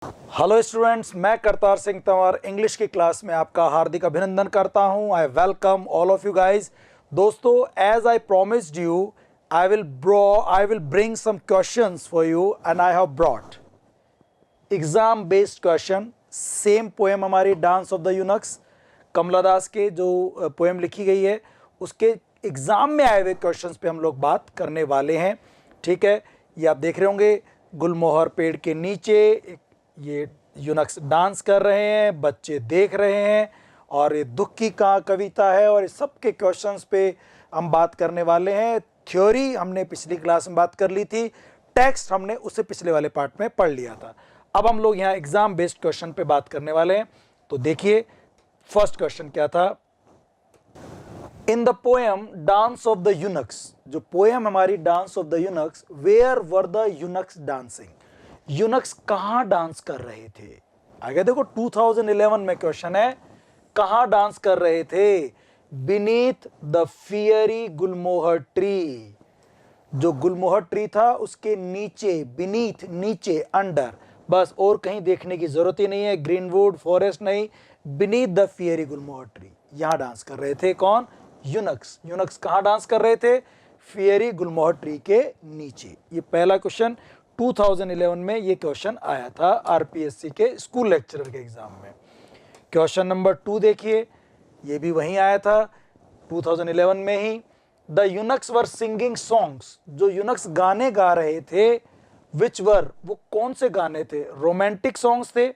Hello students, मैं Kartar Singh Tanwar English की class में आपका हार्दिक अभिनंदन करता हूं। I welcome all of you guys. दोस्तों, as I promised you, I will bring some questions for you and I have brought exam based question. Same poem हमारी dance of the eunuchs, Kamala Das के जो पोएम लिखी गई है उसके exam में आए हुए क्वेश्चंस पे हम लोग बात करने वाले हैं। ठीक है, ये आप देख रहे होंगे, गुलमोहर पेड़ के नीचे ये यूनक्स डांस कर रहे हैं, बच्चे देख रहे हैं, और ये दुख की कविता है, और इस सब के क्वेश्चंस पे हम बात करने वाले हैं। थ्योरी हमने पिछली क्लास में बात कर ली थी, टेक्स्ट हमने उससे पिछले वाले पार्ट में पढ़ लिया था। अब हम लोग यहाँ एग्जाम बेस्ड क्वेश्चन पे बात करने वाले हैं। तो देखिए, फर्स्ट क्वेश्चन क्या था। In the poem dance of the eunuchs, जो पोएम हमारी dance of the eunuchs, where were the eunuchs dancing, eunuchs कहां डांस कर रहे थे। आगे देखो, 2011 में क्वेश्चन है, कहां डांस कर रहे थे। Beneath the fiery Gulmohar tree, जो गुलमोहर ट्री था उसके नीचे, बीनीथ नीचे, अंडर, बस और कहीं देखने की जरूरत ही नहीं है, ग्रीनवुड फॉरेस्ट नहीं, beneath the fiery Gulmohar tree, यहां डांस कर रहे थे। कौन? यूनक्स। यूनक्स कहां डांस कर रहे थे? फियरी गुलमोहर ट्री के नीचे। ये पहला क्वेश्चन 2011 में ये क्वेश्चन आया था आरपीएससी के स्कूल लेक्चरर के एग्जाम में। क्वेश्चन नंबर 2 देखिए, ये भी वहीं आया था 2011 में ही। The eunuchs were singing songs, जो यूनक्स गाने गा रहे थे, विच वर, वो कौन से गाने थे। रोमांटिक सॉन्ग्स थे,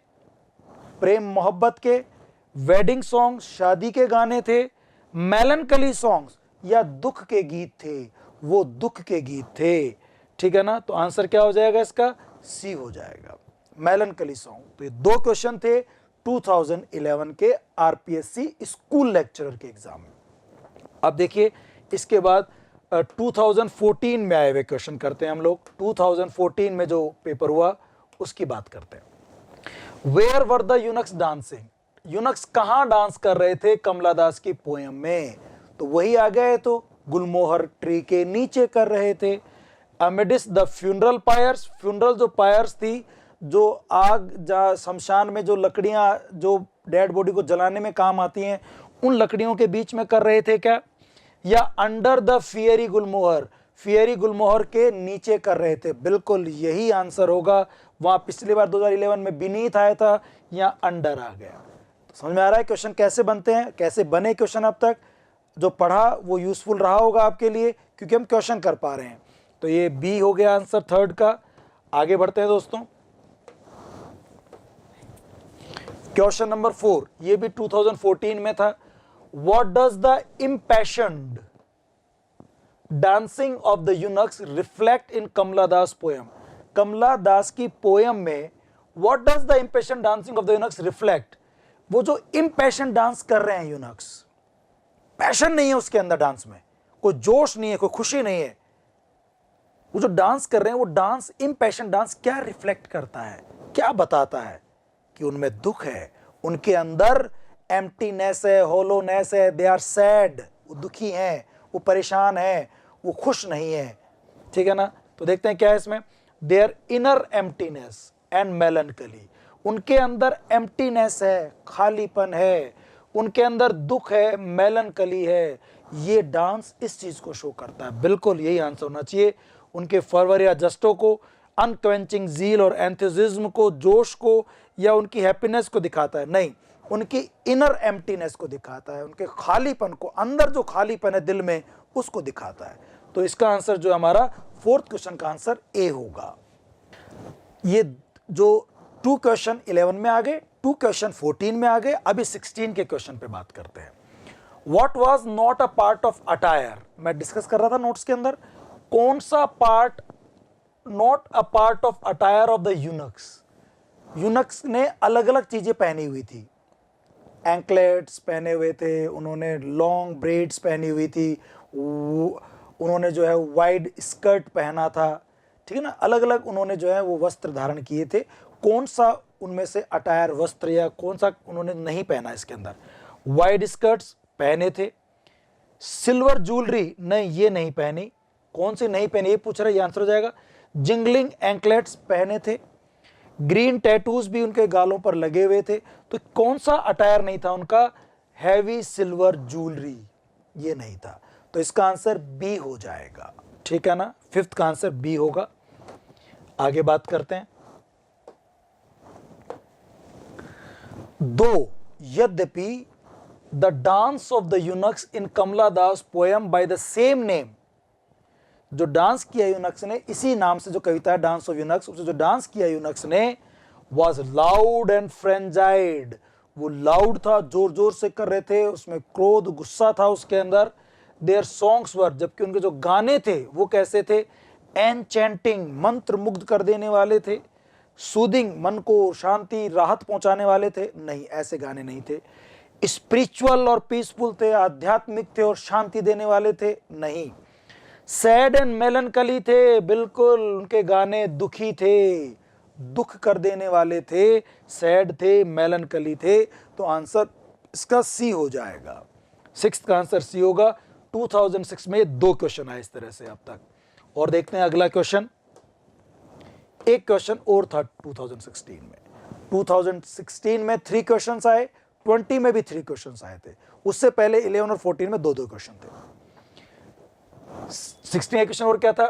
प्रेम मोहब्बत के, वेडिंग सॉन्ग्स, शादी के गाने थे, मेलनकली सॉन्ग्स, या दुख के गीत थे। वो दुख के गीत थे। ठीक है ना, तो आंसर क्या हो जाएगा इसका? सी हो जाएगा, मेलनकली सॉन्ग। तो ये दो क्वेश्चन थे 2011 के आरपीएससी स्कूल लेक्चरर के एग्जाम में। अब देखिए, इसके बाद 2014 में आए हुए क्वेश्चन करते हैं हम लोग। 2014 में जो पेपर हुआ उसकी बात करते हैं। Where were the eunuchs dancing, eunuchs कहां डांस कर रहे थे कमला दास की पोएम में। तो वही आ गए, तो गुलमोहर ट्री के नीचे कर रहे थे। अमिडिस द फ्यूनरल पायर्स, फ्यूनरल जो पायर्स थी, जो आग जा शमशान में जो लकड़ियां जो डेड बॉडी को जलाने में काम आती हैं, उन लकड़ियों के बीच में कर रहे थे क्या। या under the fiery gulmohar, fiery gulmohar के नीचे कर रहे थे। बिल्कुल यही आंसर होगा। वहां पिछली बार 2011 में बीनीथ आया था, यहाँ अंडर आ गया। तो समझ में आ रहा है क्वेश्चन कैसे बनते हैं, कैसे बने क्वेश्चन। अब तक जो पढ़ा वो यूजफुल रहा होगा आपके लिए, क्योंकि हम क्वेश्चन कर पा रहे हैं। तो ये बी हो गया आंसर थर्ड का। आगे बढ़ते हैं दोस्तों, क्वेश्चन नंबर 4, ये भी 2014 में था। What does the impassioned dancing of the eunuchs reflect in Kamala Das poem, Kamala Das की पोएम में what does the impassioned dancing of the eunuchs reflect, वो जो इम्पैशन्ड डांस कर रहे हैं यूनक्स, पैशन नहीं है उसके अंदर, डांस में कोई जोश नहीं है, कोई खुशी नहीं है, वो जो डांस कर रहे हैं, वो डांस, इम्पैशन डांस क्या रिफ्लेक्ट करता है, क्या बताता है कि उनमें दुख है, उनके अंदर एम्प्टीनेस है, होलोनेस है, दे आर सैड, वो दुखी हैं, वो परेशान है, वो खुश नहीं है। ठीक है ना, तो देखते हैं क्या है इसमें। देयर इनर एम्प्टीनेस एंड मेलनकली, उनके अंदर एम्प्टीनेस है, खालीपन है, उनके अंदर दुख है, मेलनकली है। ये डांस इस चीज को शो करता है। बिल्कुल यही आंसर होना चाहिए। उनके फर्वर या जस्टो को, अनक्वेंचिंग जील और एंथुसिज्म को, जोश को, या उनकी हैप्पीनेस को दिखाता है, नहीं, उनकी इनर एम्प्टीनेस को दिखाता है, उनके खालीपन को, अंदर जो खालीपन है दिल में, उसको दिखाता है। तो इसका आंसर जो हमारा फोर्थ क्वेश्चन का आंसर ए होगा। ये जो 2 क्वेश्चन 11 में आ गए, 2 क्वेश्चन 14 में आ गए। अभी 16 के क्वेश्चन पे बात करते हैं। What was not a part of attire, मैं डिस्कस कर रहा था नोट्स के अंदर, कौन सा part not a part of attire of the eunuchs. Eunuchs ने अलग अलग चीजें पहनी हुई थी, एंकलेट्स पहने हुए थे, उन्होंने लॉन्ग ब्रेड्स पहनी हुई थी, उन्होंने जो है वाइड स्कर्ट पहना था। ठीक है ना, अलग अलग उन्होंने जो है वो वस्त्र धारण किए थे। कौन सा उनमें से अटायर वस्त्र या कौन सा उन्होंने नहीं पहना इसके अंदर। वाइड स्कर्ट्स पहने थे, सिल्वर ज्वेलरी नहीं, ये नहीं पहनी। कौन सी नहीं पहनी ये पूछ रहा है, ये आंसर हो जाएगा। जिंगलिंग एंकलेट्स पहने थे, ग्रीन टैटूज भी उनके गालों पर लगे हुए थे। तो कौन सा अटायर नहीं था उनका? हैवी सिल्वर ज्वेलरी, ये नहीं था। तो इसका आंसर बी हो जाएगा, ठीक है ना। फिफ्थ का आंसर बी होगा। आगे बात करते हैं। दो यद्यपि the dance of the eunuchs in Kamala Das poem by the same name, जो डांस किया यूनक्स ने, इसी नाम से जो कविता है डांस ऑफ यूनक्स, उससे जो डांस किया यूनक्स ने, वॉज लाउड एंड फ्रेंजाइड, वो लाउड था, जोर जोर से कर रहे थे, उसमें क्रोध, गुस्सा था उसके अंदर। देयर सॉन्ग्स वर, जबकि उनके जो गाने थे वो कैसे थे? एनचेंटिंग, मंत्र मुग्ध कर देने वाले थे। सूदिंग, मन को शांति राहत पहुंचाने वाले थे, नहीं, ऐसे गाने नहीं थे। स्पिरिचुअल और पीसफुल थे, आध्यात्मिक थे और शांति देने वाले थे, नहीं। सैड एंड मेलनकली थे, बिल्कुल उनके गाने दुखी थे, दुख कर देने वाले थे, सैड थे, मेलनकली थे। तो आंसर इसका सी हो जाएगा। सिक्स्थ का आंसर सी होगा। 2006 में 2 क्वेश्चन आए इस तरह से अब तक। और देखते हैं अगला क्वेश्चन। एक क्वेश्चन और था 2016 में। 2016 में 3 क्वेश्चन आए, 20 में भी 3 क्वेश्चन आए थे। उससे पहले 11 और 14 में 2-2 क्वेश्चन थे। 16 क्वेश्चन और क्या था?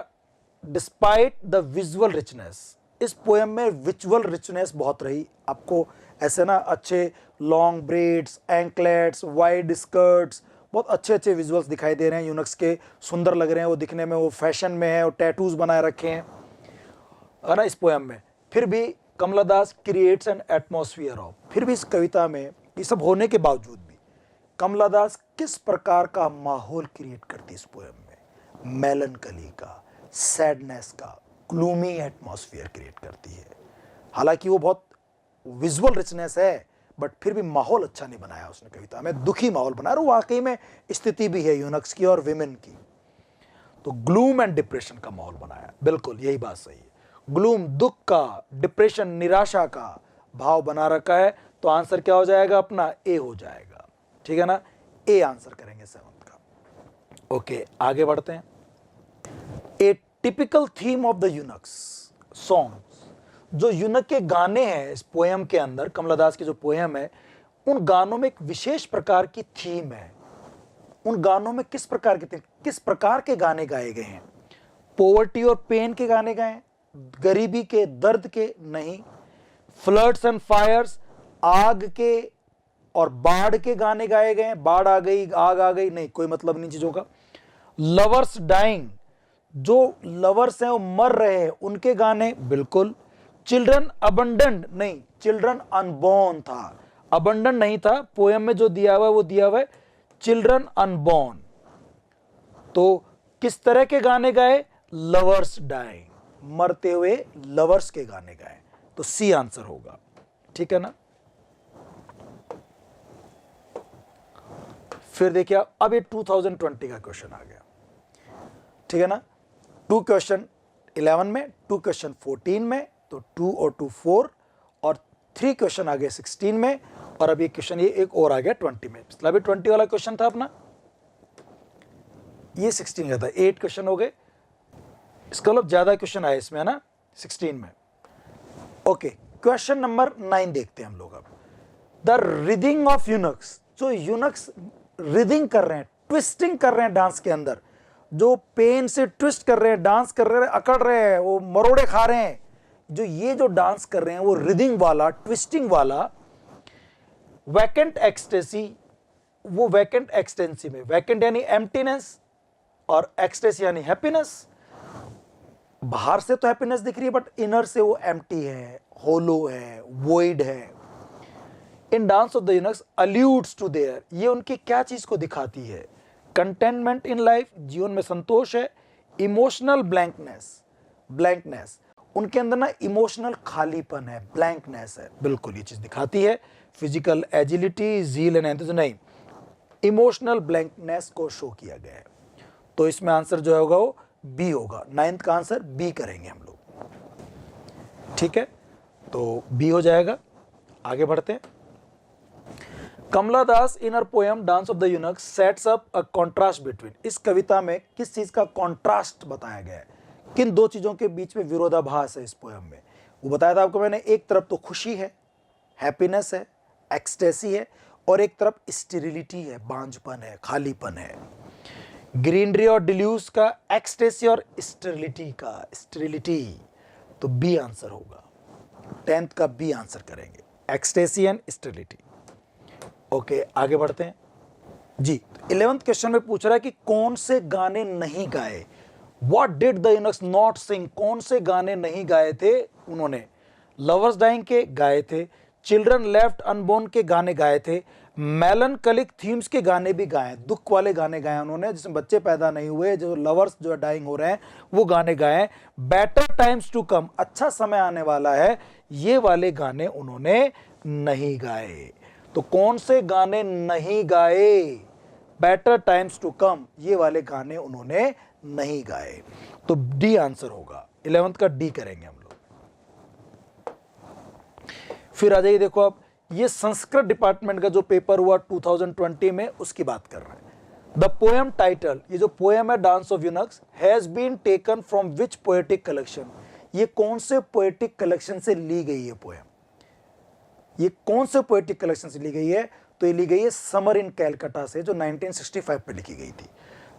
डिस्पाइट द विजुअल रिचनेस, इस पोएम में विजुअल रिचनेस बहुत रही। आपको ऐसे ना अच्छे long breads, anklets, wide skirts, बहुत अच्छे अच्छे विजुअल्स दिखाई दे रहे हैं यूनक्स के, सुंदर लग रहे हैं वो दिखने में, वो फैशन में है और टैटूज बनाए रखे हैं, है ना, इस पोएम में। फिर भी कमला Das creates an atmosphere of, फिर भी इस कविता में ये सब होने के बावजूद भी कमला दास किस प्रकार का माहौल क्रिएट करती है इस पोएम में? मेलनकली का, सैडनेस का, ग्लूमी एटमॉस्फेयर क्रिएट करती है। हालांकि वो बहुत विजुअल रिचनेस है, बट फिर भी माहौल अच्छा नहीं बनाया उसने कविता में, दुखी माहौल बनाया। और वाकई में स्थिति भी है यूनक्स की और विमेन की, तो ग्लूम एंड डिप्रेशन का माहौल बनाया। बिल्कुल यही बात सही है, ग्लूम दुख का, डिप्रेशन निराशा का भाव बना रखा है। तो आंसर क्या हो जाएगा अपना? ए हो जाएगा, ठीक है ना। ए आंसर करेंगे 7th का। ओके, आगे बढ़ते हैं। ए typical theme of the eunuchs songs, जो यूनक के गाने हैं इस पोएम के अंदर, कमला दास की जो पोएम है, उन गानों में एक विशेष प्रकार की थीम है। उन गानों में किस प्रकार की थीम, किस प्रकार के गाने गाए गए हैं? पॉवर्टी और पेन के गाने गाए, गरीबी के, दर्द के? नहीं। फ्लड्स एंड फायर्स, आग के और बाढ़ के गाने गाए गए, बाढ़ आ गई, आग आ गई? नहीं, कोई मतलब नहीं चीजों का। लवर्स डाइंग, जो लवर्स हैं वो मर रहे हैं, उनके गाने? बिल्कुल। चिल्ड्रन अबंडन्ड? नहीं, चिल्ड्रन अनबॉर्न था, अबंडन नहीं था। पोएम में जो दिया हुआ है वो दिया हुआ है चिल्ड्रन अनबॉर्न। तो किस तरह के गाने गाए? लवर्स डाइंग, मरते हुए लवर्स के गाने गाए। तो सी आंसर होगा, ठीक है ना। फिर देखिए अब ये 2020 का क्वेश्चन आ गया, ठीक है ना। 2 क्वेश्चन 11 में, 2 क्वेश्चन 14 में, तो 2 और 2 4, और 3 क्वेश्चन आ गए 16 में, और अभी क्वेश्चन ये एक और आ गया 20 में। पिछला भी 20 वाला क्वेश्चन था अपना, ये 16 का था। 8 क्वेश्चन हो गए, इसका मतलब ज्यादा क्वेश्चन आए इसमें, है ना, 16 में। ओके, क्वेश्चन नंबर 9 देखते हैं हम लोग अब। द रिदिंग ऑफ यूनक्स, जो यूनक्स रिदिंग कर रहे हैं, ट्विस्टिंग कर रहे हैं डांस के अंदर, जो पेन से ट्विस्ट कर रहे हैं, डांस कर रहे हैं, अकड़ रहे हैं, वो मरोड़े खा रहे हैं, जो ये जो डांस कर रहे हैं वो रिदिंग वाला, ट्विस्टिंग वाला, वैकेंट एक्सटेसी, वो वैकेंट एक्सटेंसी में, वैकेंट यानी एम्प्टीनेस और एक्सटेसी यानी हैप्पीनेस। बाहर से तो हैप्पीनेस दिख रही है बट इनर से वो एम्प्टी है, होलो है, वॉइड है। In dance of the eunuchs alludes to there, ये उनकी क्या चीज को दिखाती है? कंटेनमेंट इन लाइफ, जीवन में संतोष है। इमोशनल ब्लैंकनेस, ब्लैंकनेस, उनके अंदर ना इमोशनल खालीपन है, ब्लैंकनेस है, बिल्कुल ये चीज दिखाती है। Physical agility, zeal and enthusiasm नहीं, इमोशनल ब्लैंकनेस को शो किया गया है। तो इसमें आंसर जो होगा वो बी होगा। 9th का आंसर बी करेंगे हम लोग, ठीक है, तो बी हो जाएगा। आगे बढ़ते हैं। Kamala Das in her poem dance of the eunuchs sets up a contrast between, इस कविता में किस चीज का कॉन्ट्रास्ट बताया गया है? किन 2 चीजों के बीच में विरोधाभास है इस पोएम में? वो बताया था आपको मैंने, एक तरफ तो खुशी है, हैप्पीनेस है, एक्सटेसी है, और एक तरफ स्टेरिलिटी है, बांझपन है, खालीपन है। ग्रीनरी और डिल्यूस का एक्सटेसी और स्टेरिलिटी का स्टेरिलिटी, तो बी आंसर होगा। 10th का बी आंसर करेंगे, एक्सटेसी एंड स्टेरिलिटी। ओके, आगे बढ़ते हैं जी। 11th क्वेश्चन में पूछ रहा है कि कौन से गाने नहीं गाए, what did the eunuchs not sing, कौन से गाने नहीं गाए थे उन्होंने। लवर्स डाइंग के गाए थे, चिल्ड्रन लेफ्ट अनबोर्न के गाने गाए थे, मेलनकलिक थीम्स के गाने भी गाए, दुख वाले गाने गाए उन्होंने, जिसमें बच्चे पैदा नहीं हुए, जो लवर्स जो डाइंग हो रहे हैं वो गाने गाए। बेटर टाइम्स टू कम, अच्छा समय आने वाला है, ये वाले गाने उन्होंने नहीं गाए। तो कौन से गाने नहीं गाए, बेटर टाइम्स टू कम, ये वाले गाने उन्होंने नहीं गाए, तो डी आंसर होगा। 11th का डी करेंगे हम लोग। फिर आ जाइए, देखो अब ये संस्कृत डिपार्टमेंट का जो पेपर हुआ 2020 में, उसकी बात कर रहे हैं। द पोएम टाइटल, ये जो पोएम है dance of eunuchs, has been taken from which poetic collection, ये कौन से पोएटिक कलेक्शन से ली गई है पोएम, ये कौन से पोएटिक कलेक्शन से ली गई है, तो ये ली गई है समर इन कैलकाटा से, जो 1965 पे लिखी गई थी।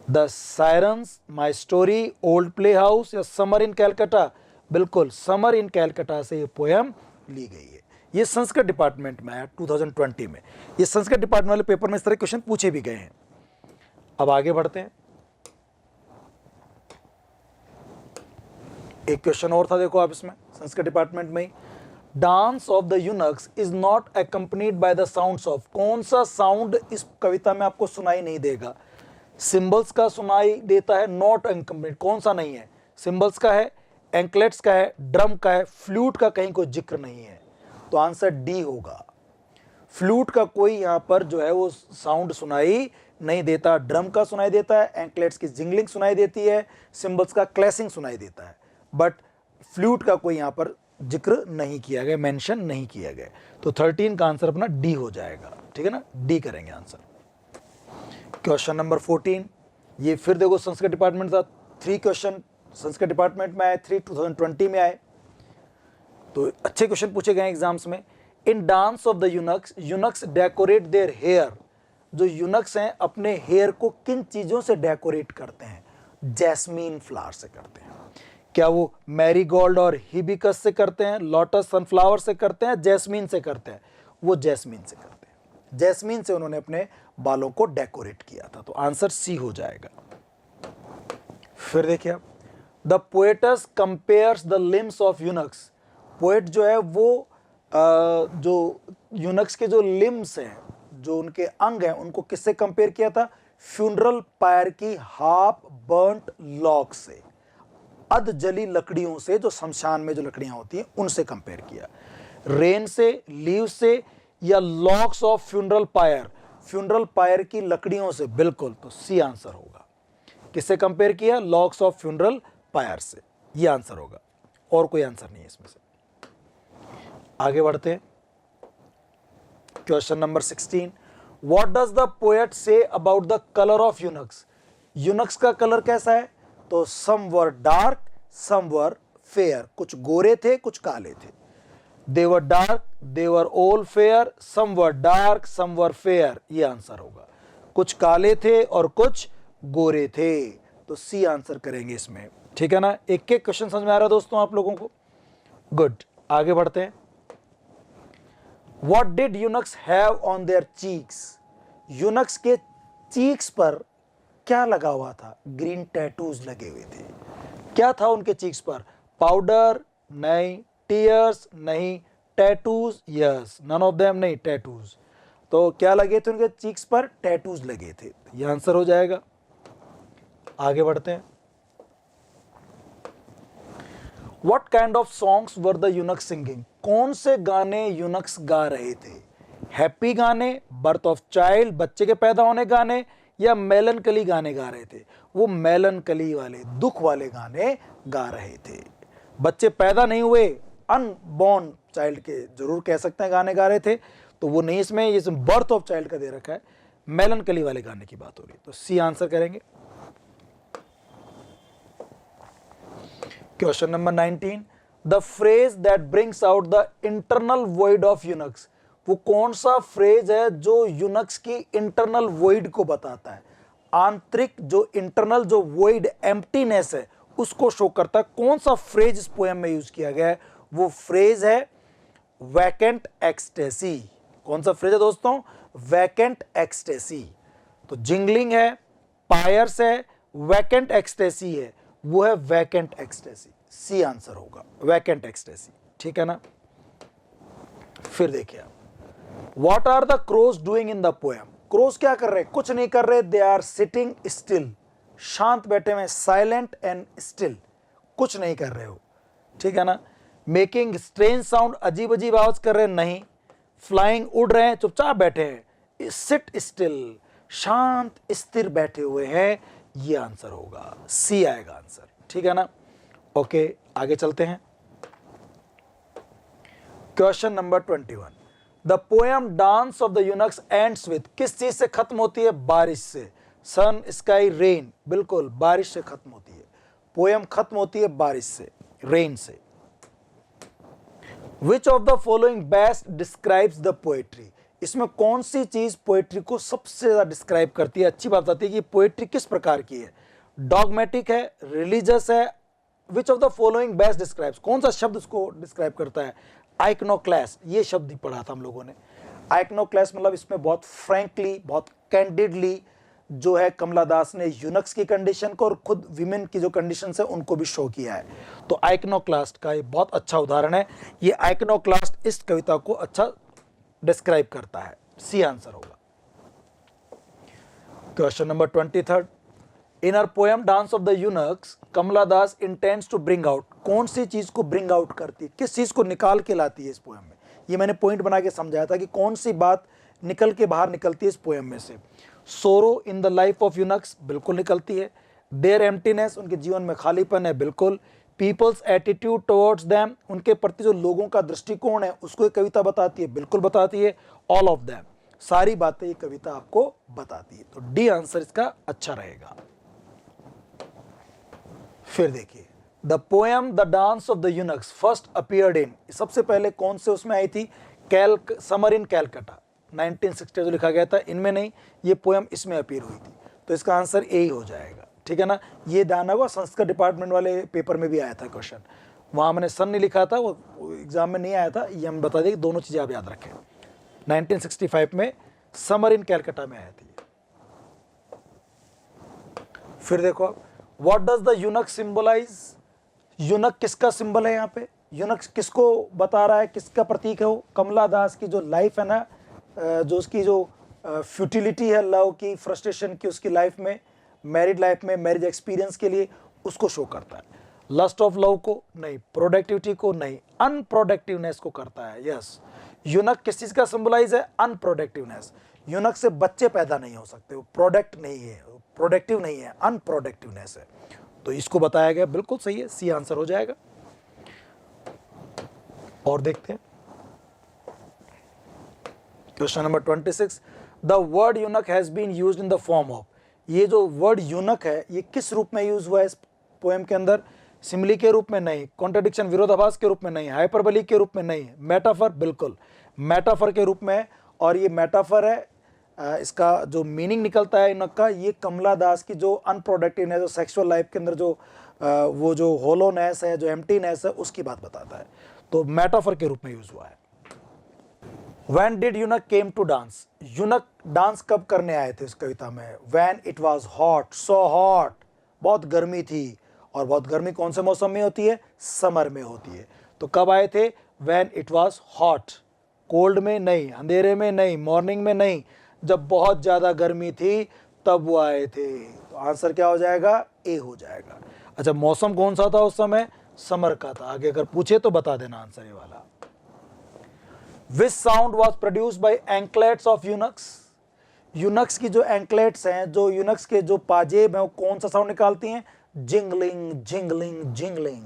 The sirens, my story, old play house या समर इन कैलकाटा, बिल्कुल समर इन कैलकाटा से ये पोएम ली गई है। ये संस्कृत डिपार्टमेंट में आया 2020 में। ये संस्कृत डिपार्टमेंट वाले पेपर में इस तरह क्वेश्चन पूछे भी गए हैं। अब आगे बढ़ते हैं, एक क्वेश्चन और था, देखो आप इसमें संस्कृत डिपार्टमेंट में ही, dance of the eunuchs is not accompanied by the sounds of, कौन सा साउंड इस कविता में आपको सुनाई नहीं देगा। सिंबल्स का सुनाई देता है, नॉट अकम्पनीड, कौन सा नहीं है, सिंबल्स का है, एंकलेट्स का है, ड्रम का है, फ्लूट का कहीं कोई जिक्र नहीं है, तो आंसर डी होगा। फ्लूट का कोई यहां पर जो है वो साउंड सुनाई नहीं देता, ड्रम का सुनाई देता है, एंकलेट्स की जिंगलिंग सुनाई देती है, सिंबल्स का क्लैसिंग सुनाई देता है, बट फ्लूट का कोई यहां पर जिक्र नहीं किया गया, मेंशन नहीं किया गया। तो 13 का आंसर अपना डी हो जाएगा, ठीक है ना, डी करेंगे आंसर। क्वेश्चन नंबर 14, ये फिर देखो संस्कृत डिपार्टमेंट था, 3 क्वेश्चन संस्कृत डिपार्टमेंट में आए, 3 2020 में आए, तो अच्छे क्वेश्चन पूछे गए एग्जाम्स में। In dance of the eunuchs, eunuchs decorate their hair, जो यूनक्स हैं अपने हेयर को किन चीजों से डेकोरेट करते हैं, जैस्मीन फ्लावर से करते हैं। क्या वो मैरीगोल्ड और हिबिस्कस से करते हैं, लोटस सनफ्लावर से करते हैं, जैस्मीन से करते हैं, वो जैस्मीन से करते हैं, जैस्मीन से उन्होंने अपने बालों को डेकोरेट किया था, तो आंसर सी हो जाएगा। फिर देखिए आप, the poets compares the limbs of eunuchs, poet जो है वो जो यूनक्स के जो लिम्स हैं, जो उनके अंग हैं, उनको किससे कंपेयर किया था, फ्यूनरल पायर की हाफ बर्न्ट लॉग से, अध जली लकड़ियों से, जो शमशान में जो लकड़ियां होती हैं उनसे कंपेयर किया। रेन से, लीव से, या locks of funeral pyre, funeral pyre की लकड़ियों से, बिल्कुल, तो सी आंसर होगा। किससे कंपेयर किया, लॉक्स ऑफ फ्यूनरल पायर से, ये आंसर होगा, और कोई आंसर नहीं है इसमें से। आगे बढ़ते हैं, question number 16, what does the poet say about the colour of eunuchs, eunuchs का कलर कैसा है, तो सम were dark some were fair, कुछ गोरे थे कुछ काले थे, they were dark they were all fair, some were dark some were fair, ये आंसर होगा। कुछ काले थे और कुछ गोरे थे, तो सी आंसर करेंगे इसमें, ठीक है ना। एक एक क्वेश्चन समझ में आ रहा है दोस्तों आप लोगों को, गुड। आगे बढ़ते हैं, What did eunuchs have on their cheeks? Eunuchs के चीक्स पर क्या लगा हुआ था, ग्रीन टैटूज लगे हुए थे। क्या था उनके चीक्स पर, पाउडर नहीं, टीयर्स नहीं, tattoos yes, none of them नहीं, टैटूज। तो क्या लगे थे उनके चीक्स पर, टैटूज लगे थे, ये आंसर हो जाएगा। आगे बढ़ते हैं, What kind of songs were the eunuchs singing? कौन से गाने यूनक्स गा रहे थे, हैप्पी गाने, बर्थ ऑफ चाइल्ड, बच्चे के पैदा होने गाने, या मेलनकली गाने गा रहे थे। वो मेलनकली वाले, दुख वाले गाने गा रहे थे। बच्चे पैदा नहीं हुए, अनबॉर्न चाइल्ड के जरूर कह सकते हैं गाने गा रहे थे, तो वो नहीं, इसमें ये बर्थ ऑफ चाइल्ड का दे रखा है, मेलनकली वाले गाने की बात हो रही है, तो सी आंसर करेंगे। Question number 19, the phrase that brings out the internal void of eunuchs, वो कौन सा फ्रेज है जो यूनक्स की इंटरनल वॉइड को बताता है, आंतरिक जो इंटरनल जो वॉइड एम्प्टीनेस है उसको शो करता है। कौन सा फ्रेज इस पोएम में यूज किया गया है, वो फ्रेज है वैकेंट एक्सटेसी। कौन सा फ्रेज है दोस्तों, वैकेंट एक्सटेसी। तो जिंगलिंग है, पायर्स है, वैकेंट एक्सटेसी है, वो है वैकेंट एक्सटेसी। सी आंसर होगा, वैकेंट एक्सटेसी, ठीक है ना। फिर देखिए आप, what are the crows doing in the poem, crows क्या कर रहे हैं, कुछ नहीं कर रहे, दे आर सिटिंग स्टिल, शांत बैठे हुए, साइलेंट एंड स्टिल, कुछ नहीं कर रहे हो, ठीक है ना। मेकिंग स्ट्रेंज साउंड, अजीब अजीब आवाज कर रहे हैं, नहीं। फ्लाइंग, उड़ रहे हैं, चुपचाप बैठे हैं, सिट स्टिल, शांत स्थिर बैठे हुए हैं, ये आंसर होगा, सी आएगा आंसर, ठीक है ना। ओके, आगे चलते हैं। Question number 21, the poem dance of the eunuchs ends with, किस चीज से खत्म होती है, बारिश से। सन, स्काई, रेन, बिल्कुल बारिश से खत्म होती है, पोएम खत्म होती है बारिश से, रेन से। Which of the following best describes the poetry, इसमें कौन सी चीज पोएट्री को सबसे ज्यादा डिस्क्राइब करती है, अच्छी बात बताती है कि पोएट्री किस प्रकार की है, डॉगमेटिक है, रिलीजियस है। Which of the following best describes, कौन सा शब्द उसको डिस्क्राइब करता है, आइकनोक्लास, ये शब्द ही पढ़ा था हम लोगों ने। आइकनोक्लास मतलब इसमें बहुत फ्रैंकली, बहुत कैंडिडली जो है कमला दास ने यूनक्स की कंडीशन को और खुद विमेन की जो कंडीशन है उनको भी शो किया है। तो आइकनोक्लास्ट का ये बहुत अच्छा उदाहरण है, ये आइकनोक्लास्ट इस कविता को अच्छा डिस्क्राइब करता है, सी आंसर होगा। Question number 23, in her poem dance of the eunuchs Kamala Das intends to bring out, कौन सी चीज को ब्रिंग आउट करती है, किस चीज को निकाल के लाती है इस पोएम में। ये मैंने पॉइंट बना के समझाया था कि कौन सी बात निकल के बाहर निकलती है इस पोएम में से। सोरो in the life of eunuchs, बिल्कुल निकलती है। देयर एम्प्टीनेस, उनके जीवन में खालीपन है, बिल्कुल। पीपल्स एटीट्यूड टुवर्ड्स देम, उनके प्रति जो लोगों का दृष्टिकोण है उसको ये कविता बताती है, बिल्कुल बताती है। ऑल ऑफ देम, सारी बातें ये कविता आपको बताती है। तो डी आंसर इसका अच्छा रहेगा। फिर देखिए, the poem the dance of the eunuchs first appeared in, सबसे पहले कौन से उसमें आई थी, समर इन कैलकाटा 1960 जो लिखा गया था, इनमें नहीं, ये पोएम इसमें अपीयर हुई थी। तो इसका आंसर ए ही हो जाएगा, ठीक है ना। ये ध्यान रखो, संस्कृत डिपार्टमेंट वाले पेपर में भी आया था क्वेश्चन, वहाँ मैंने सन नहीं लिखा था, वो एग्जाम में नहीं आया था, ये हम बता दें कि दोनों चीज़ें आप याद रखें। 1965 में समर इन कैलकाटा में आया थी। फिर देखो आप, what does the eunuch symbolise, eunuch किसका सिंबल है यहाँ पे, यूनक किसको बता रहा है, किसका प्रतीक है वो, कमला दास की जो लाइफ है ना, जो उसकी जो फ्यूटिलिटी है लव की, फ्रस्ट्रेशन की उसकी लाइफ में, मैरिड लाइफ में, मैरिज एक्सपीरियंस के लिए, उसको शो करता है। लस्ट ऑफ लव को नहीं, प्रोडक्टिविटी को नहीं, अनप्रोडक्टिवनेस को करता है। यस, यूनक किस चीज का सिंबलाइज है, अनप्रोडक्टिवनेस। यूनक से बच्चे पैदा नहीं हो सकते, वो प्रोडक्ट नहीं है, प्रोडक्टिव नहीं है, अनप्रोडक्टिवनेस है। तो इसको बताया गया, बिल्कुल सही है, सी आंसर हो जाएगा। और देखते हैं question number 26, the word eunuch has been used in the form of, ये जो वर्ड यूनक है ये किस रूप में यूज हुआ है इस पोएम के अंदर, सिमिली के रूप में नहीं, कॉन्ट्रडिक्शन विरोधाभास के रूप में नहीं, हाइपरबली के रूप में नहीं, मेटाफर, बिल्कुल मेटाफर के रूप में। और ये मेटाफर है, इसका जो मीनिंग निकलता है यूनक का, ये कमला दास की जो अनप्रोडक्टिवनेस, जो सेक्सुअल लाइफ के अंदर जो वो जो होलोनेस है, जो एम्प्टीनेस है, उसकी बात बताता है। तो मेटाफर के रूप में यूज हुआ है। When did यूनक came to dance? यूनक dance कब करने आए थे इस कविता में? When it was hot, so hot, बहुत गर्मी थी। और बहुत गर्मी कौन से मौसम में होती है? समर में होती है। तो कब आए थे? When it was hot, cold में नहीं, अंधेरे में नहीं, मॉर्निंग में नहीं, जब बहुत ज़्यादा गर्मी थी तब वो आए थे। तो आंसर क्या हो जाएगा? ए हो जाएगा। अच्छा, मौसम कौन सा था उस समय? समर का था। आगे अगर पूछे तो बता देना आंसर ये वाला। Which sound was produced by anklets of eunuchs? Eunuchs की जो एंकलेट्स हैं, जो यूनक्स के जो पाजेब हैं, वो कौन सा साउंड निकालती हैं? Jingling jingling jingling.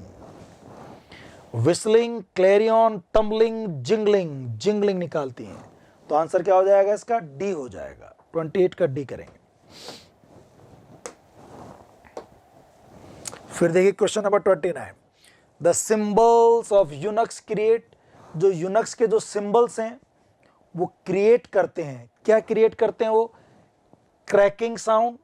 Whistling, clarion, tumbling, jingling jingling निकालती हैं। तो आंसर क्या हो जाएगा इसका? डी हो जाएगा। 28 का डी करेंगे। फिर देखिए question number 29, the symbols of eunuchs create, जो यूनक्स के जो सिंबल्स हैं वो क्रिएट करते हैं, क्या क्रिएट करते हैं वो? Cracking sound,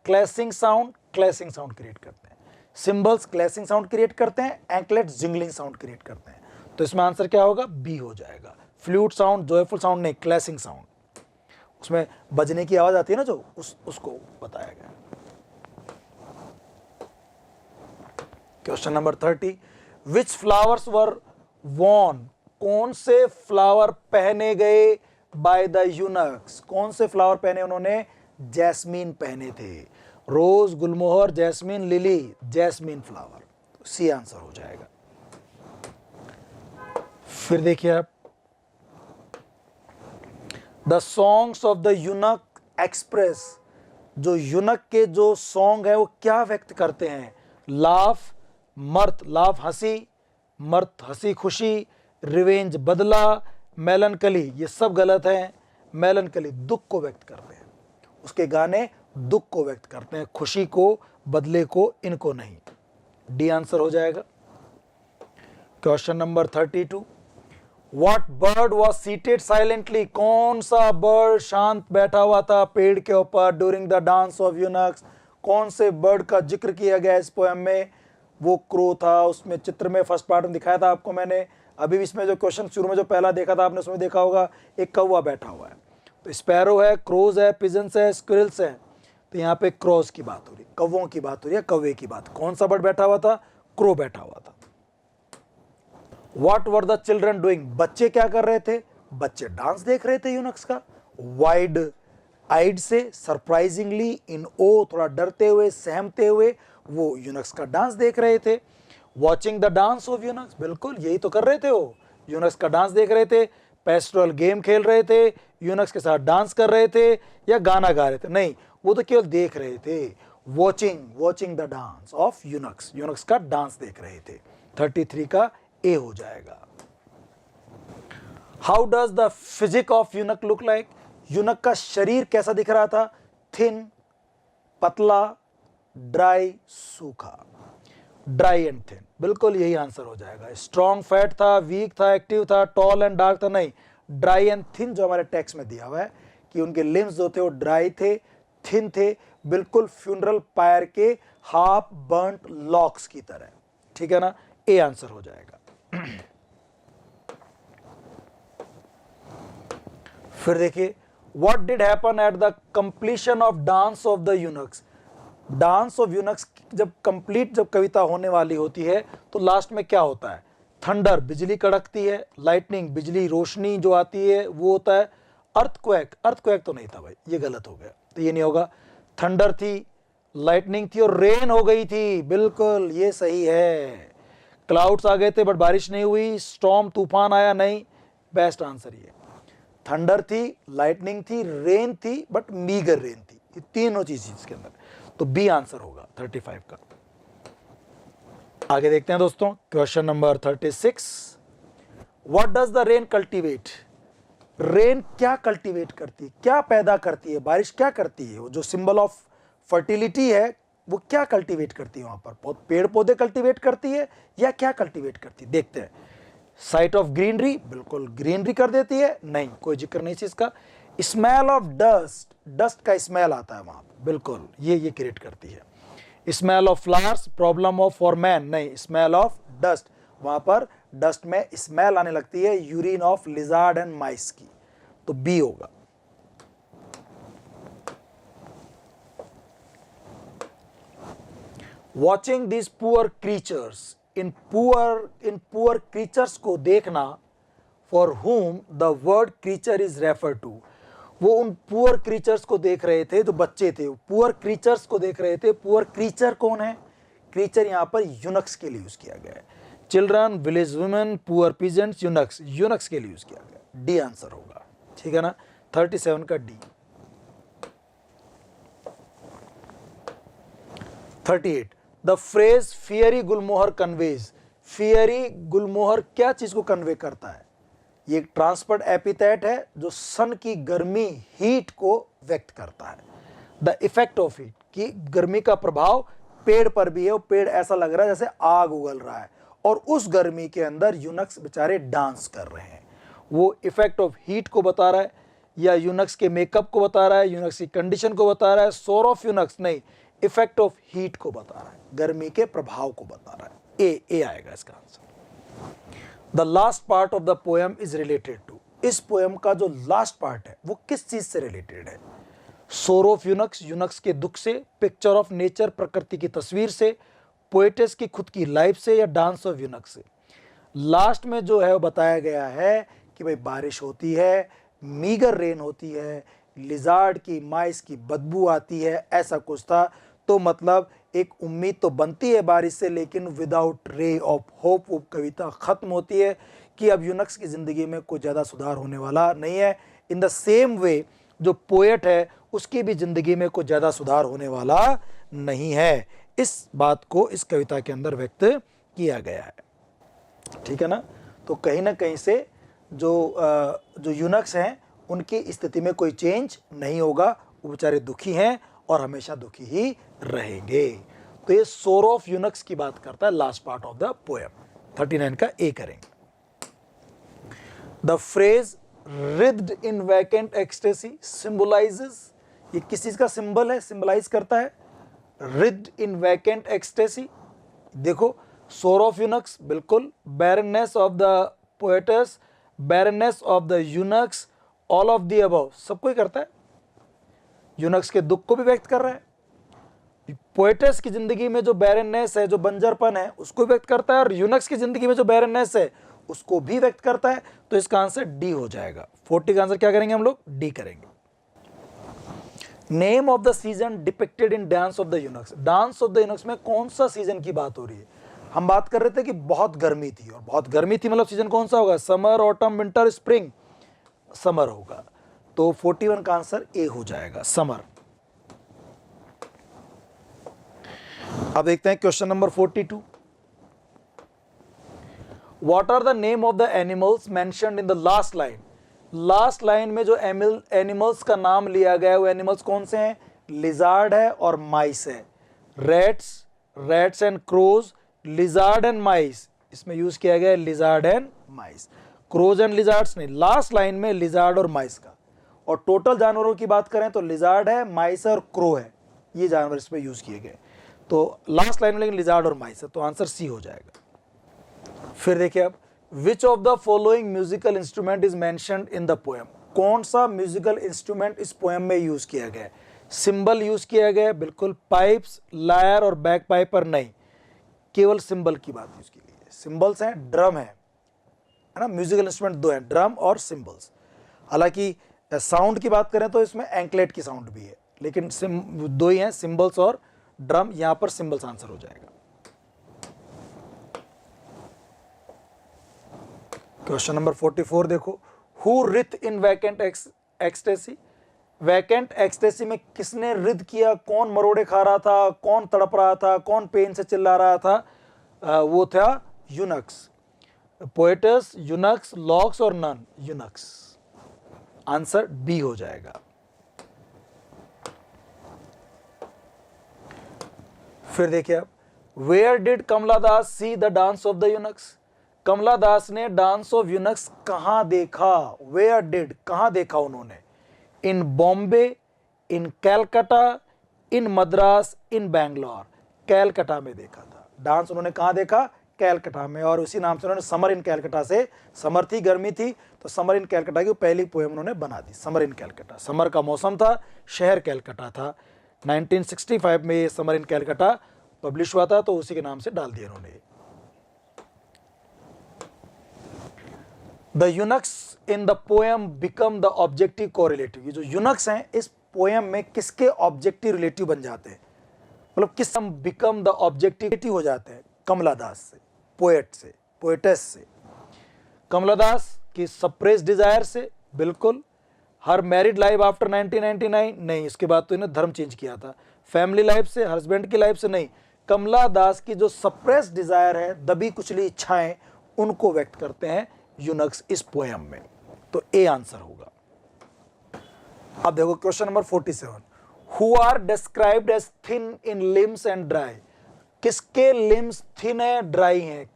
clashing sound, clashing sound create करते हैं। सिंबल्स क्लैशिंग साउंड क्रिएट करते हैं, एंकलेट जिंगलिंग साउंड क्रिएट करते हैं। तो इसमें आंसर क्या होगा? बी हो जाएगा। फ्लूट साउंड, जॉयफुल साउंड नहीं, क्लैशिंग साउंड, उसमें बजने की आवाज आती है ना जो, उसको बताया गया। Question number 30, which flowers were worn, कौन से फ्लावर पहने गए बाय द यूनक्स, कौन से फ्लावर पहने उन्होंने? जैस्मीन पहने थे। Rose, gulmohar, jasmine, lily, jasmine flower, C answer हो जाएगा। फिर देखिए आप, the songs of the eunuch express, जो यूनक के जो सॉन्ग है वो क्या व्यक्त करते हैं? लाफ, मर्थ, लाफ हंसी, मर्थ हंसी खुशी, रिवेंज बदला, मेलनकली, ये सब गलत है। मेलनकली दुख को व्यक्त करते हैं, उसके गाने दुख को व्यक्त करते हैं, खुशी को, बदले को, इनको नहीं। डी आंसर हो जाएगा। Question number 32, what bird was seated silently, कौन सा बर्ड शांत बैठा हुआ था पेड़ के ऊपर during the dance of eunuchs? कौन से बर्ड का जिक्र किया गया इस पोएम में? वो क्रो था। उसमें चित्र में फर्स्ट पार्ट में दिखाया था आपको मैंने, अभी इसमें जो क्वेश्चन शुरू में जो पहला देखा था आपने, उसमें देखा होगा एक कौवा बैठा हुआ है। तो स्पैरो है, क्रोज है, पिजन्स है, स्क्विरल्स है। तो यहाँ पे क्रॉस की बात हो रही, कौवों की बात हो रही है, कौवे की बात। कौन सा बर्ड बैठा हुआ था? क्रो बैठा हुआ था। What were the children doing, बच्चे क्या कर रहे थे? बच्चे डांस देख रहे थे यूनक्स का। वाइड आइड से, सरप्राइजिंगली, इन ओ, थोड़ा डरते हुए, सहमते हुए, वो यूनक्स का डांस देख रहे थे। Watching the dance of eunuchs, बिल्कुल यही तो कर रहे थे वो, यूनक्स का डांस देख रहे थे। पेस्टोरल गेम खेल रहे थे, यूनक्स के साथ डांस कर रहे थे, या गाना गा रहे थे? नहीं, वो तो केवल देख रहे थे। Watching the dance of eunuchs, eunuchs का डांस देख रहे थे। 33 का ए हो जाएगा। How does the physique of eunuch look like, eunuch का शरीर कैसा दिख रहा था? थिन, पतला, ड्राई, सूखा। ड्राई एंड थिन, बिल्कुल यही आंसर हो जाएगा। स्ट्रॉन्ग फैट था, वीक था, एक्टिव था, टॉल एंड डार्क था? नहीं, ड्राई एंड थिन जो हमारे टेक्स्ट में दिया हुआ है कि उनके लिम्स जो थे वो ड्राई थे, थिन थे, बिल्कुल फ्यूनरल पायर के हाफ बर्न्ट लॉक्स की तरह। ठीक है ना, ए आंसर हो जाएगा। फिर देखिए, what did happen at the completion of dance of the eunuchs, dance of eunuchs जब कंप्लीट, जब कविता होने वाली होती है तो लास्ट में क्या होता है? थंडर, बिजली कड़कती है, लाइटनिंग, बिजली रोशनी जो आती है वो होता है। अर्थक्वेक, अर्थक्वेक तो नहीं था भाई, ये गलत हो गया, तो ये नहीं होगा। थंडर थी, लाइटनिंग थी और रेन हो गई थी, बिल्कुल ये सही है। क्लाउड्स आ गए थे बट बारिश नहीं हुई, स्टॉर्म तूफान आया नहीं, बेस्ट आंसर ये। थंडर थी, लाइटनिंग थी, रेन थी बट मीगर रेन थी, ये तीनों चीज इसके अंदर, तो बी आंसर होगा 35 का। आगे देखते हैं दोस्तों, question number 36, what does the rain cultivate, rain क्या कल्टीवेट करती है, क्या पैदा करती है, बारिश क्या करती है? वो जो सिंबल ऑफ फर्टिलिटी है वो क्या कल्टीवेट करती है? वहां पर पेड़ पौधे कल्टीवेट करती है या क्या कल्टीवेट करती है? देखते हैं। साइट ऑफ ग्रीनरी, बिल्कुल ग्रीनरी कर देती है, नहीं कोई जिक्र नहीं थी इसका। स्मेल ऑफ डस्ट, डस्ट का स्मेल आता है वहां पर, बिल्कुल ये क्रिएट करती है। Smell of flowers, problem of for man, नहीं, स्मेल ऑफ डस्ट, वहां पर डस्ट में स्मेल आने लगती है, यूरिन ऑफ लिजार्ड एंड माइस की, तो बी होगा। Watching this poor creatures, in poor creatures को देखना, for whom the word creature is refer to, वो उन पुअर क्रीचर्स को देख रहे थे जो बच्चे थे, पुअर क्रीचर्स को देख रहे थे। पुअर क्रीचर कौन है? क्रीचर यहां पर यूनक्स के लिए यूज किया गया है। Children, village women, poor peasants, eunuchs, eunuchs के लिए यूज किया गया। डी आंसर होगा, ठीक है ना, 37 का D. 38, the phrase fiery gulmohar conveys, fiery gulmohar क्या चीज को कन्वे करता है? ये एक ट्रांसपर्ट एपिथेट है जो सन की गर्मी, हीट को व्यक्त करता है। द इफेक्ट ऑफ हीट, कि गर्मी का प्रभाव पेड़ पर भी है, और पेड़ ऐसा लग रहा है जैसे आग उगल रहा है, और उस गर्मी के अंदर यूनक्स बेचारे डांस कर रहे हैं। वो इफेक्ट ऑफ हीट को बता रहा है या यूनक्स के मेकअप को बता रहा है, यूनक्स की कंडीशन को बता रहा है, सोर ऑफ यूनक्स नहीं, इफेक्ट ऑफ हीट को बता रहा है, गर्मी के प्रभाव को बता रहा है। ए आएगा इसका answer. The last part of the poem is related to, इस पोएम का जो लास्ट पार्ट है वो किस चीज से रिलेटेड है? सोर ऑफ यूनक्स, यूनक्स के दुख से, पिक्चर ऑफ नेचर, प्रकृति की तस्वीर से, पोएटेस की खुद की लाइफ से, या डांस ऑफ यूनक्स से। लास्ट में जो है वो बताया गया है कि भाई बारिश होती है, मीगर रेन होती है, लिजार्ड की माइस की बदबू आती है, ऐसा कुछ था। तो मतलब एक उम्मीद तो बनती है बारिश से, लेकिन विदाउट रे ऑफ होप वो कविता खत्म होती है कि अब यूनक्स की ज़िंदगी में कोई ज़्यादा सुधार होने वाला नहीं है। इन द सेम वे जो पोएट है उसकी भी ज़िंदगी में कोई ज़्यादा सुधार होने वाला नहीं है। इस बात को इस कविता के अंदर व्यक्त किया गया है, ठीक है ना। तो कहीं ना कहीं से जो यूनक्स हैं उनकी स्थिति में कोई चेंज नहीं होगा, वो बेचारे दुखी हैं और हमेशा दुखी ही रहेंगे। तो ये सोर ऑफ यूनक्स की बात करता है last part of the poem. 39 का ए करेंगे। The phrase rid in vacant ecstasy symbolises, ये किस चीज का सिंबल है, सिंबलाइज करता है? Rid in vacant ecstasy. देखो सोर ऑफ यूनक्स बिल्कुल, barrenness of the poets, barrenness of the eunuchs, all of the above, सबको ही करता है। यूनक्स के दुख को भी व्यक्त कर रहा है, पोएटस की जिंदगी में जो बैरनेस है, जो बंजरपन है, उसको व्यक्त करता है, और यूनक्स की जिंदगी में जो बैरनेस है उसको भी व्यक्त करता है। तो इसका आंसर डी हो जाएगा। 40 का आंसर क्या करेंगे हम लोग? डी करेंगे। Name of the season depicted in dance of the eunuchs, dance of the eunuchs में कौन सा सीजन की बात हो रही है? हम बात कर रहे थे कि बहुत गर्मी थी, और बहुत गर्मी थी मतलब सीजन कौन सा होगा? Summer, autumn, winter, spring, summer होगा। तो 41 का आंसर ए हो जाएगा, समर। अब देखते हैं question number 42। What are the name of the animals mentioned in the last line? Last line में जो एनिमल्स का नाम लिया गया है वो एनिमल्स कौन से हैं? लिजार्ड है और माइस है। Rats and crows, lizard and mice, इसमें यूज किया गया है lizard and mice, crows and lizards नहीं। लास्ट लाइन में लिजार्ड और माइस का, और टोटल जानवरों की बात करें तो लिजार्ड है, माइस है और क्रो है, ये जानवर इसमें यूज किए गए। तो लास्ट लाइन में लेकिन लिजार्ड और माइस है, तो आंसर सी हो जाएगा। फिर देखिए अब, which of the following musical instrument is mentioned in the poem? कौन सा म्यूजिकल इंस्ट्रूमेंट इस पोएम में यूज किया गया है? सिंबल यूज किया गया है, बिल्कुल। पाइप्स, लायर और बैक पाइपर नहीं, केवल सिंबल की बात यूज की गई है। सिंबल्स हैं, ड्रम है ना, म्यूजिकल इंस्ट्रूमेंट दो हैं, ड्रम और सिंबल्स। हालांकि साउंड की बात करें तो इसमें एंकलेट की साउंड भी है, लेकिन दो ही हैं, सिंबल्स और ड्रम। यहां पर सिंबल्स आंसर हो जाएगा। क्वेश्चन नंबर 44 देखो। Who wreath in vacant ecstasy? Vacant ecstasy में किसने रिद किया? कौन मरोड़े खा रहा था, कौन तड़प रहा था, कौन पेन से चिल्ला रहा था? वो था यूनक्स। पोएटस, यूनक्स, लॉक्स और नन? यूनक्स। आंसर बी हो जाएगा। फिर देखिए अब, where did Kamala Das see the dance of the eunuchs? Kamala Das ने डांस ऑफ यूनक्स कहां देखा? वेयर डिड, कहां देखा उन्होंने? इन बॉम्बे, इन कैलकाटा, इन मद्रास, इन बैंगलोर। कैलकाटा में देखा था डांस उन्होंने। कहां देखा? कैलकाटा में। और उसी नाम से उन्होंने समर इन कैलकाटा से, समर थी, गर्मी थी, तो समर इन कैलकाटा की पहली पोएम उन्होंने बना दी, समर इन कैलकाटा। समर का मौसम था, शहर कैलकाटा था। 1965 में ये समर इन कैलकाटा पब्लिश हुआ था, तो उसी के नाम से डाल दिया उन्होंने। The eunuchs in the poem become the objective correlative. ये जो यूनक्स हैं इस पोएम में किसके ऑब्जेक्टिव रिलेटिव बन जाते हैं? मतलब किस बिकम द ऑब्जेक्टिव हो जाते हैं? कमला दास से, पोएट से, पोएटेस से। कमला दास की सप्रेस डिजायर से, बिल्कुल। हर मैरिड लाइफ आफ्टर 1999 नहीं, इसके बाद तो इन्हें धर्म चेंज किया था। फैमिली लाइफ से, हस्बैंड की लाइफ से नहीं। कमला दास की जो सप्रेस डिजायर है, दबी कुचली इच्छाएं, उनको व्यक्त करते हैं यूनक्स इस पोएम में। तो ए आंसर होगा। अब देखो question number 47। Who are described as thin in limbs and dry? किसके लिम्स थिन है, ड्राई हैं?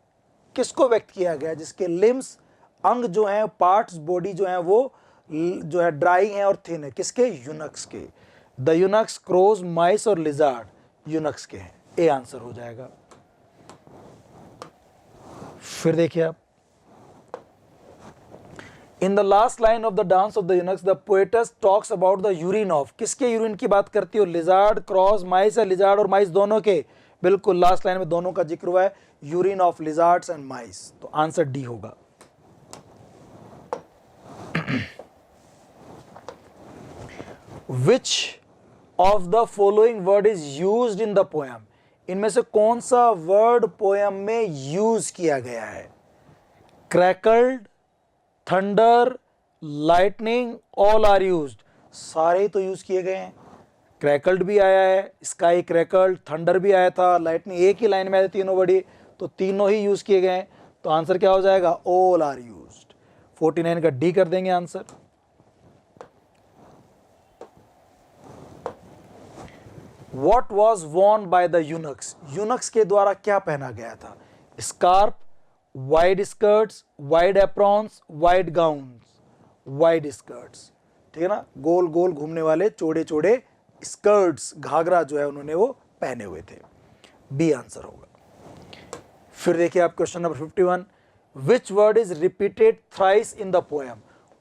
किसको व्यक्त किया गया, जिसके लिम्स, अंग जो हैं, पार्ट्स, बॉडी जो है वो जो है ड्राई हैं और थिन है, किसके, यूनक्स के। द यूनक्स, क्रोज, माइस और लिजार्ड यूनक्स के हैं, ए आंसर हो जाएगा। फिर देखिए आप, इन the last line of the dance of the eunuchs the poets talks about the urine of, किसके यूरिन की बात करती हो, लिजार्ड, क्रॉस, माइस या लिजार्ड और माइस दोनों के, बिल्कुल लास्ट लाइन में दोनों का जिक्र हुआ है, यूरिन ऑफ लिजार्ड्स एंड माइस, तो आंसर डी होगा। Which of the following word is used in the poem? इनमें से कौन सा वर्ड पोयम में यूज किया गया है, crackled, thunder, lightning, all are used, सारे तो यूज किए गए हैं। क्रैकल्ड भी आया है, स्काई क्रैकल्ड, थंडर भी आया था, लाइटनिंग एक ही लाइन में आए तीनों वर्ड, तो तीनों ही यूज किए गए हैं, तो आंसर क्या हो जाएगा, ऑल आर यूज्ड। 49 का डी कर देंगे answer. What was worn by the eunuchs? Eunuchs के द्वारा क्या पहना गया था, scarf, wide skirts, wide aprons, wide gowns, wide skirts, ठीक है ना, गोल गोल घूमने वाले चौड़े चौड़े स्कर्ट्स, घाघरा जो है उन्होंने वो पहने हुए थे, बी आंसर होगा। फिर देखिए आप question number 51, which word is repeated thrice in the poem,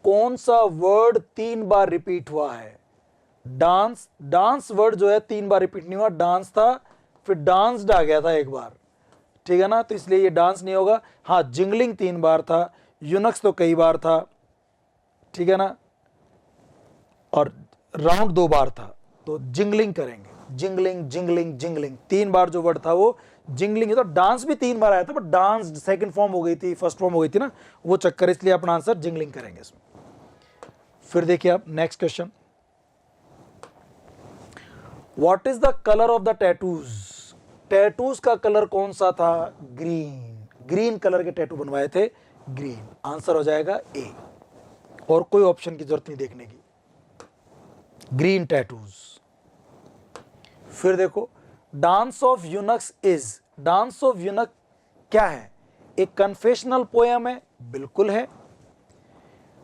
कौन सा वर्ड 3 बार रिपीट हुआ है, डांस, डांस वर्ड जो है 3 बार रिपीट नहीं हुआ, डांस था फिर डांस्ड आ गया था एक बार, ठीक है ना, तो इसलिए ये डांस नहीं होगा। हाँ, जिंगलिंग 3 बार था, यूनक्स तो कई बार था, ठीक है ना, और राउंड 2 बार था, तो जिंगलिंग करेंगे, जिंगलिंग जिंगलिंग जिंगलिंग, 3 बार जो वर्ड था वो जिंगलिंग है, तो डांस भी 3 बार आया था, बट डांस सेकंड फॉर्म हो गई थी, फर्स्ट फॉर्म हो गई थी ना, वो चक्कर, इसलिए अपना आंसर जिंगलिंग करेंगे इसमें। फिर देखिए आप next question, What is the color of the tattoos? Tattoos का कलर कौन सा था, ग्रीन, ग्रीन कलर के टैटू बनवाए थे, ग्रीन, आंसर हो जाएगा ए, और कोई ऑप्शन की जरूरत नहीं देखने की, ग्रीन टैटूज। फिर देखो, dance of eunuchs is, dance of eunuch क्या है, एक कन्फेशनल पोएम है, बिल्कुल है।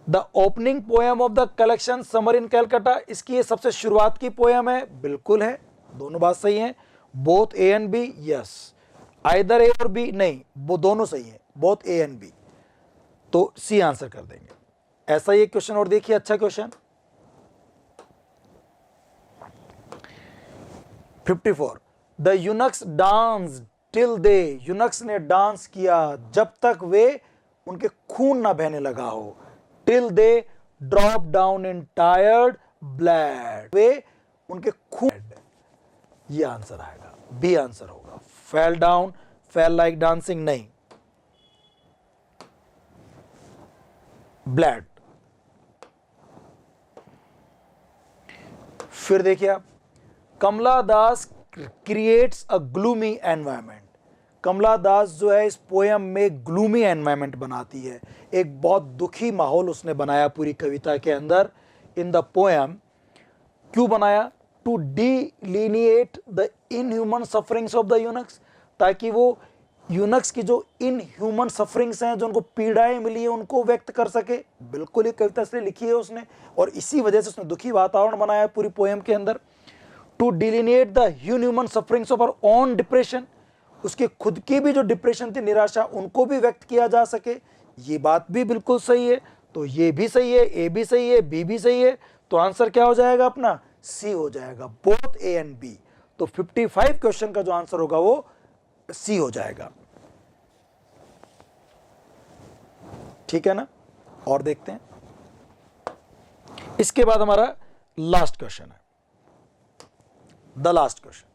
The opening poem of the collection summer in Calcutta, इसकी ये सबसे शुरुआत की पोएम है, बिल्कुल है, दोनों बात सही है। Both A and B, yes, either A और बी नहीं, वो दोनों सही है, बोथ ए एंड बी, तो सी आंसर कर देंगे। ऐसा ही एक क्वेश्चन और देखिए, अच्छा question 54, the eunuchs dance till they, eunuchs ने डांस किया जब तक वे उनके खून ना बहने लगा हो, till they drop down in tired blood, वे उनके खून, ये आंसर आएगा, बी आंसर होगा। Fell down, fell like dancing नहीं, ब्लड। फिर देखिए आप, Kamala Das creates a gloomy environment, Kamala Das जो है इस पोयम में ग्लूमी एनवायरमेंट बनाती है, एक बहुत दुखी माहौल उसने बनाया पूरी कविता के अंदर इन द पोयम। क्यों बनाया, to delineate the inhuman sufferings of the eunuchs, ताकि वो यूनक्स की जो इनह्यूमन सफरिंग्स हैं, जो उनको पीड़ाएं मिली है, उनको व्यक्त कर सके, बिल्कुल ये कविता इसलिए लिखी है उसने, और इसी वजह से उसने दुखी वातावरण बनाया पूरी पोयम के अंदर। To delineate the inhuman sufferings of our own depression, उसके खुद की भी जो डिप्रेशन थी, निराशा, उनको भी व्यक्त किया जा सके, ये बात भी बिल्कुल सही है, तो ये भी सही है, ए भी सही है, बी भी सही है, तो आंसर क्या हो जाएगा अपना, सी हो जाएगा, बोथ ए एंड बी। तो 55 क्वेश्चन का जो आंसर होगा वो सी हो जाएगा, ठीक है ना। और देखते हैं, इसके बाद हमारा लास्ट क्वेश्चन है, द लास्ट क्वेश्चन।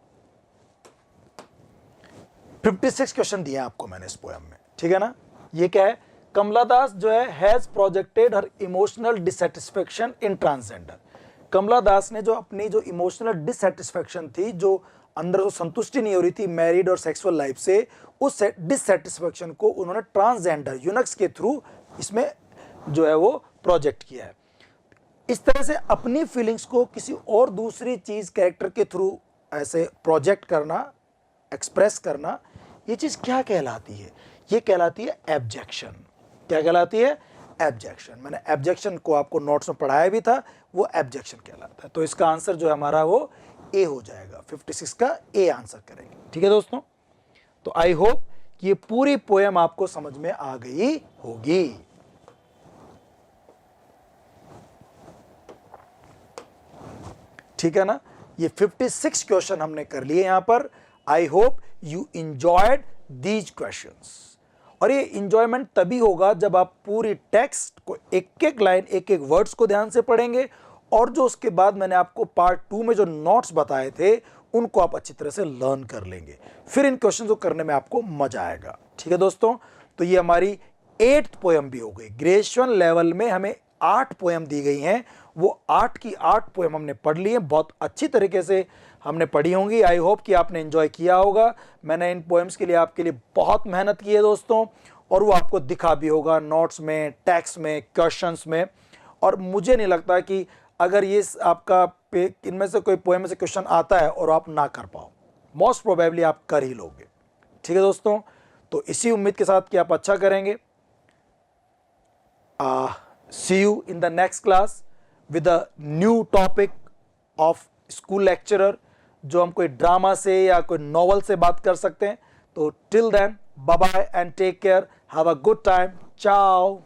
56 क्वेश्चन दिए आपको मैंने इस पोएम में, ठीक है ना। ये क्या है, कमला दास जो है has projected her emotional dissatisfaction in transgender, Kamala Das ने जो अपनी जो इमोशनल डिससेटिस्फेक्शन थी, जो अंदर जो संतुष्टि नहीं हो रही थी मैरिड और सेक्सुअल लाइफ से, उस डिससेटिस्फेक्शन को उन्होंने ट्रांसजेंडर यूनक्स के थ्रू इसमें जो है वो प्रोजेक्ट किया है। इस तरह से अपनी फीलिंग्स को किसी और दूसरी चीज कैरेक्टर के थ्रू ऐसे प्रोजेक्ट करना, एक्सप्रेस करना, ये चीज क्या कहलाती है, ये कहलाती है एब्जेक्शन। क्या कहलाती है? एब्जेक्शन। मैंने एब्जेक्शन को आपको नोट्स में पढ़ाया भी था, वो एब्जेक्शन कहलाता है। तो इसका आंसर जो है हमारा वो ए हो जाएगा, 56 का ए आंसर करेंगे। ठीक है दोस्तों, तो आई होप कि ये पूरी पोएम आपको समझ में आ गई होगी। ठीक है ना, ये 56 क्वेश्चन हमने कर लिए यहां पर। I hope you enjoyed these questions. और ये इंजॉयमेंट तभी होगा जब आप पूरी टेक्स्ट को एक एक लाइन, एक एक वर्ड्स को ध्यान से पढ़ेंगे, और जो उसके बाद मैंने आपको पार्ट 2 में जो नोट्स बताए थे उनको आप अच्छी तरह से लर्न कर लेंगे। फिर इन क्वेश्चन को करने में आपको मजा आएगा। ठीक है दोस्तों, तो ये हमारी 8th पोएम भी हो गई। ग्रेजुएशन लेवल में हमें 8 पोएम दी गई हैं, वो 8 की 8 पोएम हमने पढ़ ली है। बहुत अच्छी तरीके से हमने पढ़ी होंगी। आई होप कि आपने एंजॉय किया होगा। मैंने इन पोएम्स के लिए आपके लिए बहुत मेहनत की है दोस्तों, और वो आपको दिखा भी होगा नोट्स में, टेक्स्ट में, क्वेश्चंस में। और मुझे नहीं लगता कि अगर ये आपका इनमें से कोई पोएम में से क्वेश्चन आता है और आप ना कर पाओ, मोस्ट प्रोबेबली आप कर ही लोगे। ठीक है दोस्तों, तो इसी उम्मीद के साथ कि आप अच्छा करेंगे। See you in the next class with a new topic of school lecturer, जो हम कोई ड्रामा से या कोई नॉवल से बात कर सकते हैं। तो till then, bye bye and take care, have a good time, चाओ।